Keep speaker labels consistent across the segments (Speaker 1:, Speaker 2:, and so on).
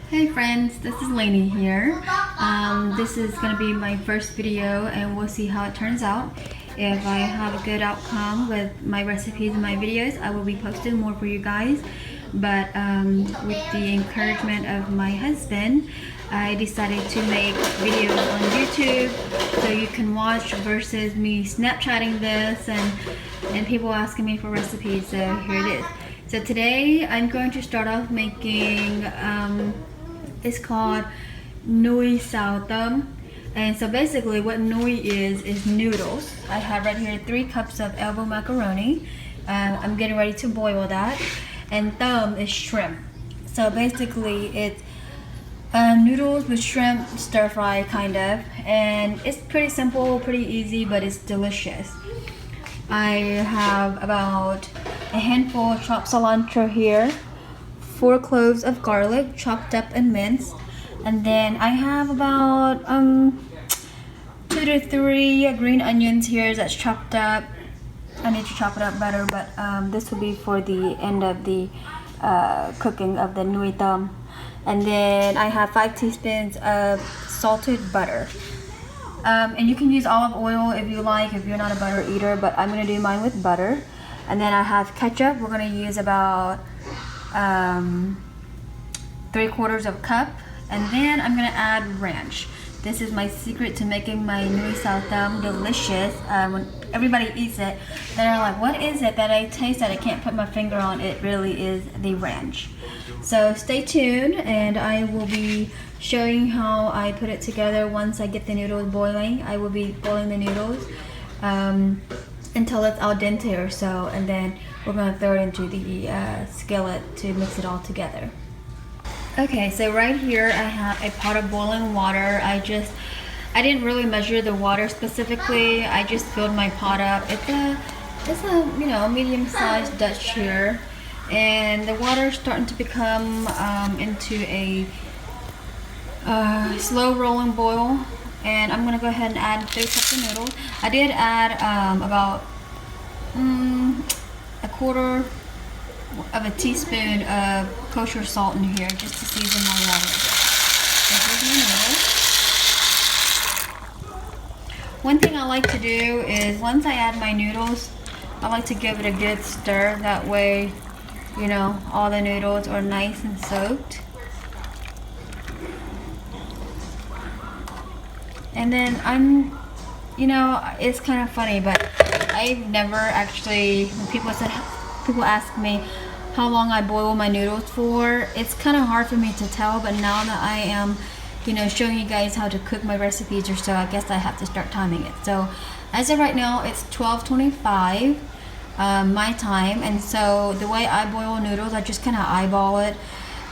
Speaker 1: Hey friends, this is Lanie here. This is going to be my first video and we'll see how it turns out. If I have a good outcome with my recipes and my videos, I will be posting more for you guys. But with the encouragement of my husband, I decided to make videos on YouTube so you can watch versus me Snapchatting this and people asking me for recipes. So here it is. So today I'm going to start off making it's called Nui Xao Tom. And so basically what Nui is noodles. I have right here 3 cups of elbow macaroni. I'm getting ready to boil that. And Tom is shrimp. So basically it's noodles with shrimp stir fry kind of. And it's pretty simple, pretty easy, but it's delicious. I have about a handful of chopped cilantro here. 4 cloves of garlic chopped up and minced, and then I have about 2 to 3 green onions here that's chopped up. I need to chop it up better, but this will be for the end of the cooking of the Nui Tom. And then I have 5 teaspoons of salted butter, and you can use olive oil if you like, if you're not a butter eater, but I'm gonna do mine with butter. And then I have ketchup. We're gonna use about 3/4 of a cup, and then I'm gonna add ranch. This is my secret to making my Nui Xao Tom delicious. When everybody eats it, they're like, what is it that I taste that I can't put my finger on? It really is the ranch. So stay tuned, and I will be showing how I put it together once I get the noodles boiling. I will be boiling the noodles until it's al dente or so, and then we're going to throw it into the skillet to mix it all together. Okay, so right here I have a pot of boiling water. I didn't really measure the water specifically. I just filled my pot up. It's a medium-sized Dutch here, and the water is starting to become into a slow rolling boil. And I'm gonna go ahead and add 3 cups of noodles. I did add about 1/4 of a teaspoon of kosher salt in here just to season my water. So here's my noodles. One thing I like to do is once I add my noodles, I like to give it a good stir. That way, all the noodles are nice and soaked. And then it's kind of funny, but I've never actually, when people ask me how long I boil my noodles for, it's kind of hard for me to tell, but now that I am, showing you guys how to cook my recipes or so, I guess I have to start timing it. So as of right now, it's 12:25 my time, and so the way I boil noodles, I just kind of eyeball it.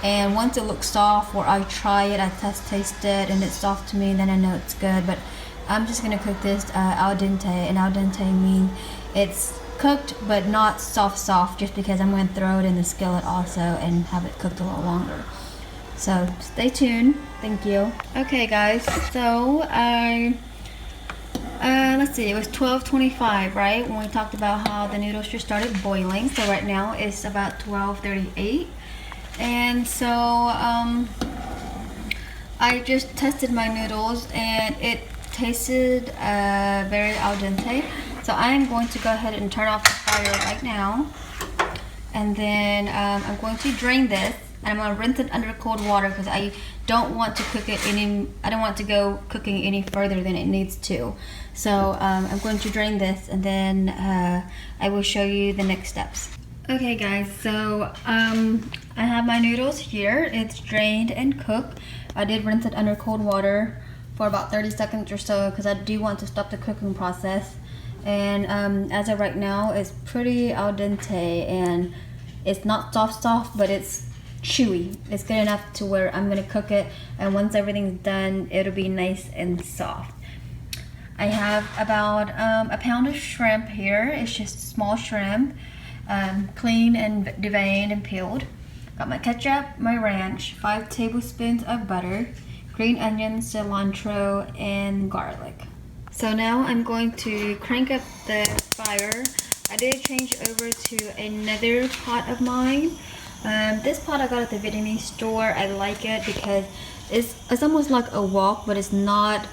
Speaker 1: And once it looks soft, or I try it, I taste it, and it's soft to me, then I know it's good. But I'm just gonna cook this al dente, and al dente means it's cooked but not soft, just because I'm gonna throw it in the skillet also and have it cooked a little longer. So stay tuned. Thank you. Okay, guys. So let's see. It was 12:25, right, when we talked about how the noodles just started boiling. So right now it's about 12:38. And so I just tested my noodles and it tasted very al dente. So I am going to go ahead and turn off the fire right now, and then I'm going to drain this, and I'm going to rinse it under cold water because I don't want to cook it I don't want to go cooking any further than it needs to. So I'm going to drain this, and then I will show you the next steps. Okay guys, so I have my noodles here. It's drained and cooked. I did rinse it under cold water for about 30 seconds or so because I do want to stop the cooking process. And as of right now, it's pretty al dente, and it's not soft, but it's chewy. It's good enough to where I'm gonna cook it, and once everything's done, it'll be nice and soft. I have about a pound of shrimp here. It's just small shrimp. Clean and deveined and peeled. Got my ketchup, my ranch, 5 tablespoons of butter, green onions, cilantro, and garlic. So now I'm going to crank up the fire. I did change over to another pot of mine. This pot I got at the Vietnamese store. I like it because it's almost like a wok, but it's not.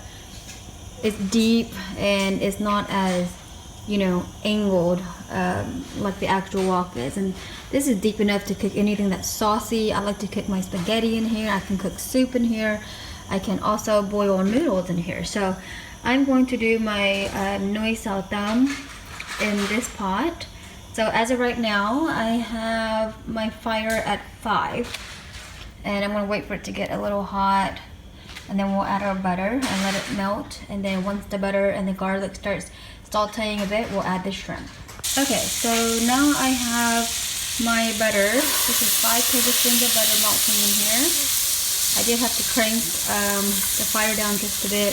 Speaker 1: It's deep and it's not as, you know, angled like the actual wok is. And this is deep enough to cook anything that's saucy. I like to cook my spaghetti in here. I can cook soup in here. I can also boil noodles in here. So I'm going to do my Nui Xao Tom in this pot. So as of right now, I have my fire at 5, and I'm gonna wait for it to get a little hot, and then we'll add our butter and let it melt. And then once the butter and the garlic starts sauteing a bit, we'll add the shrimp. Okay, so now I have my butter. This is 5 tablespoons of butter melting in here. I did have to crank the fire down just a bit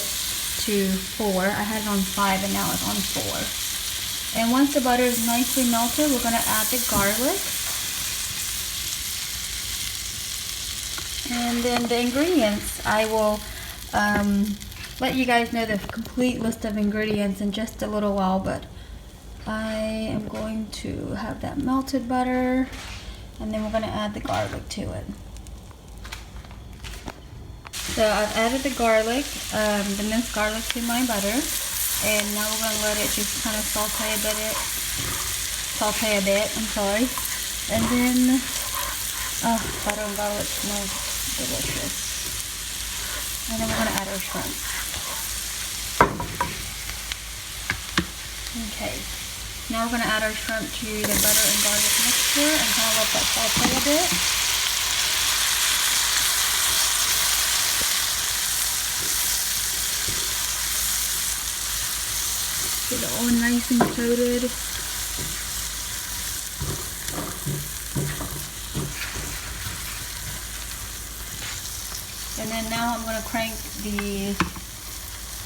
Speaker 1: to 4. I had it on 5 and now it's on 4. And once the butter is nicely melted, we're going to add the garlic. And then the ingredients, I will let you guys know the complete list of ingredients in just a little while, but I am going to have that melted butter, and then we're going to add the garlic to it. So I've added the garlic, the minced garlic to my butter. And now we're going to let it just kind of saute a bit, and then, butter and garlic smells delicious. And then we're going to add our shrimp. Okay, now we're going to add our shrimp to the butter and garlic mixture and kind of let that saute a bit. Get it all nice and coated. And then now I'm going to crank the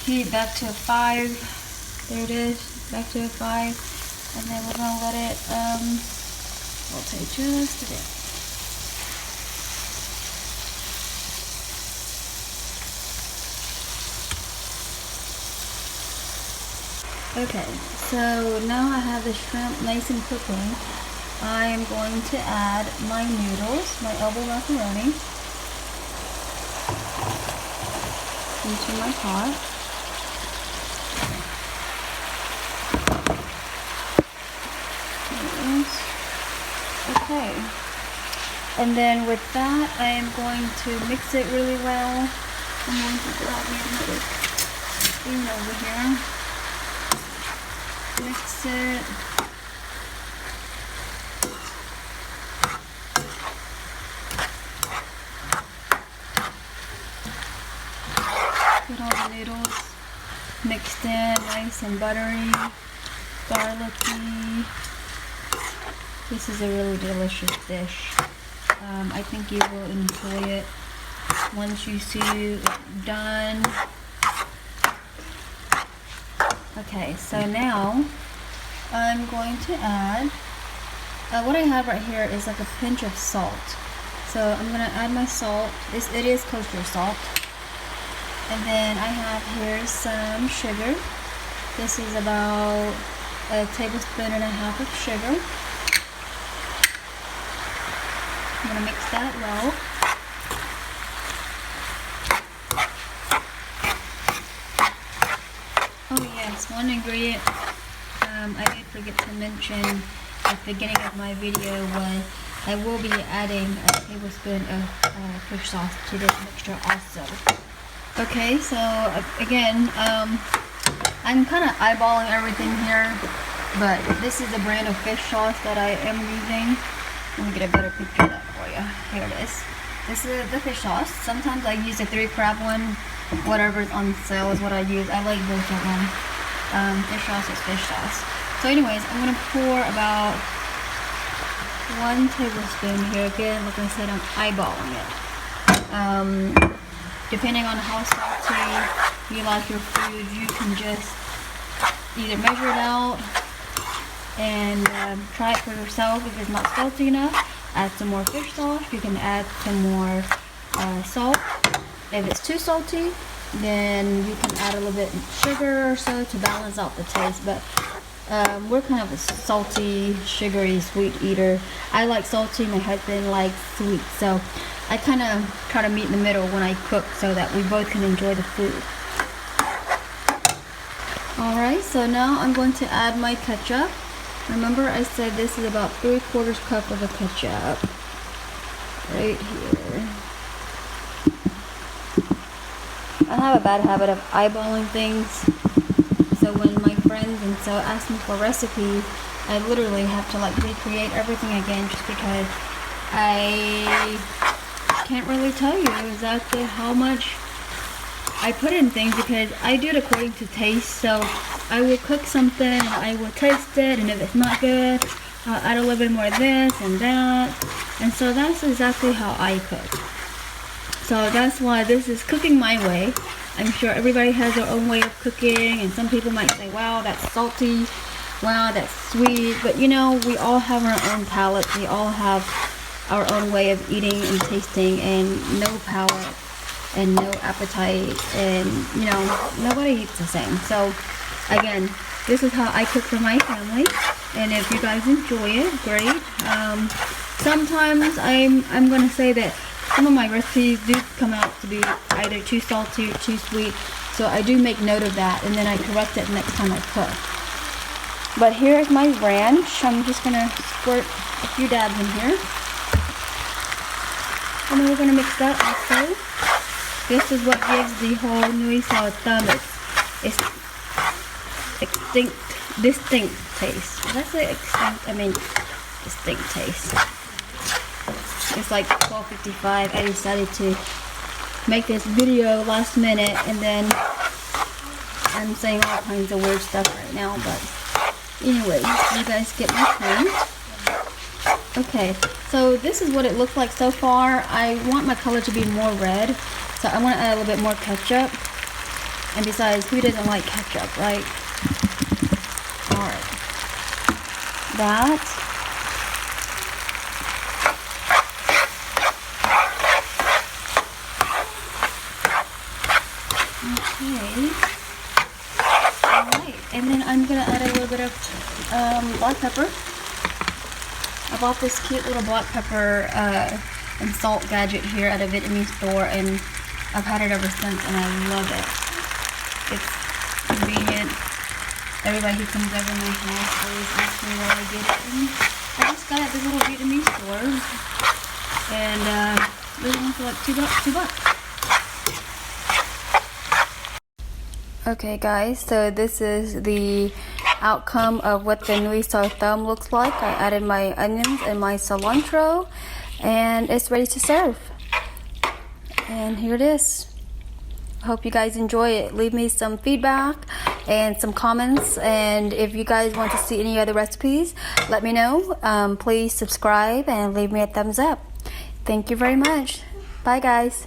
Speaker 1: heat back to a 5. There it is, back to a 5. And then we're going to let it saute just a bit. Okay, so now I have the shrimp nice and cooking. I am going to add my noodles, my elbow macaroni, into my pot. Okay, and then with that, I am going to mix it really well. I'm going to grab me another spoon over here. Mix it. Get all the noodles mixed in, nice and buttery, garlicky. This is a really delicious dish. I think you will enjoy it once you see it done. Okay, so now I'm going to add, what I have right here is like a pinch of salt. So I'm going to add my salt. It is kosher salt. And then I have here some sugar. This is about 1.5 tablespoons of sugar. I'm going to mix that well. Oh yes, one ingredient I did forget to mention at the beginning of my video was I will be adding a tablespoon of fish sauce to this mixture also. Okay, so again, I'm kind of eyeballing everything here, but this is the brand of fish sauce that I am using. Let me get a better picture of that for you. Here it is. This is the fish sauce. Sometimes I use the 3 crab one. Whatever's on sale is what I use. I like both of them. Fish sauce is fish sauce. So anyways, I'm going to pour about 1 tablespoon here. Again, like I said, I'm eyeballing it. Depending on how salty you like your food, you can just either measure it out and try it for yourself. If it's not salty enough, add some more fish sauce. You can add some more salt. If it's too salty, then you can add a little bit of sugar or so to balance out the taste. But We're kind of a salty, sugary, sweet eater. I like salty, my husband likes sweet, so I kind of try to meet in the middle when I cook so that we both can enjoy the food. Alright, so now I'm going to add my ketchup. Remember I said this is about 3/4 cup of a ketchup. Right here. I have a bad habit of eyeballing things. So when my friends and so ask me for recipes, I literally have to like recreate everything again just because I can't really tell you exactly how much I put in things because I do it according to taste. So I will cook something and I will taste it, and if it's not good, I'll add a little bit more of this and that. And so that's exactly how I cook. So that's why this is cooking my way. I'm sure everybody has their own way of cooking, and some people might say, wow, that's salty, wow, that's sweet. But you know, we all have our own palates. We all have our own way of eating and tasting, and no palate and no appetite, and you know, nobody eats the same. So again, this is how I cook for my family, and if you guys enjoy it, great. Sometimes I'm gonna say that some of my recipes do come out to be either too salty or too sweet, so I do make note of that, and then I correct it next time I cook. But here is my ranch. I'm just gonna squirt a few dabs in here, and then we're gonna mix that also. This is what gives the whole Nui Xao Tom its distinct taste. Did I say extinct? I mean distinct taste. It's like 12:55. I decided to make this video last minute, and then I'm saying all kinds of weird stuff right now, but anyway, you guys get my point. Okay, so this is what it looks like so far. I want my color to be more red, so I want to add a little bit more ketchup. And besides, who doesn't like ketchup, right? Alright. That. Okay. Alright, and then I'm going to add a little bit of black pepper. I bought this cute little black pepper and salt gadget here at a Vietnamese store, and I've had it ever since, and I love it. It's convenient. Everybody who comes over my house always asks me where I get it. And I just got it at this little Vietnamese store, and this one for like $2. Okay guys, so this is the outcome of what the Nui Xao Tom looks like. I added my onions and my cilantro, and it's ready to serve. And here it is. I hope you guys enjoy it. Leave me some feedback and some comments, and if you guys want to see any other recipes, let me know. Please subscribe and leave me a thumbs up. Thank you very much. Bye guys.